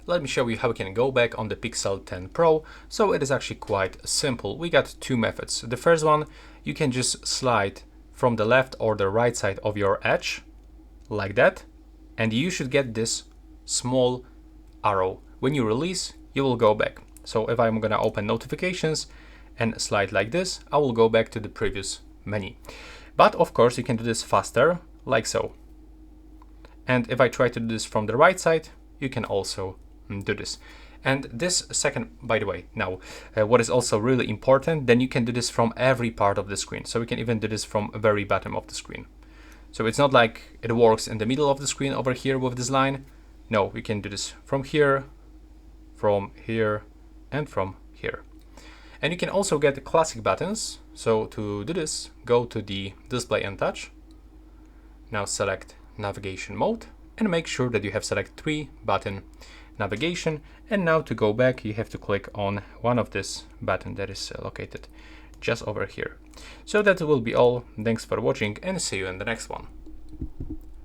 let me show you how we can go back on the Pixel 10 Pro. So it is actually quite simple. We got two methods. The first one, you can just slide from the left or the right side of your edge like that, and you should get this small arrow. When you release, you will go back. So if I'm gonna open notifications and slide like this, I will go back to the previous menu. But of course you can do this faster, like so. And if I try to do this from the right side, you can also do this. And this second, by the way, now what is also really important, then you can do this from every part of the screen. So we can even do this from the very bottom of the screen. So it's not like it works in the middle of the screen over here with this line. No, we can do this from here, and from here. And you can also get the classic buttons. So to do this, go to the display and touch. Now select navigation mode and make sure that you have select 3 button navigation. And now to go back, you have to click on one of this button that is located just over here. So that will be all. Thanks for watching and see you in the next one.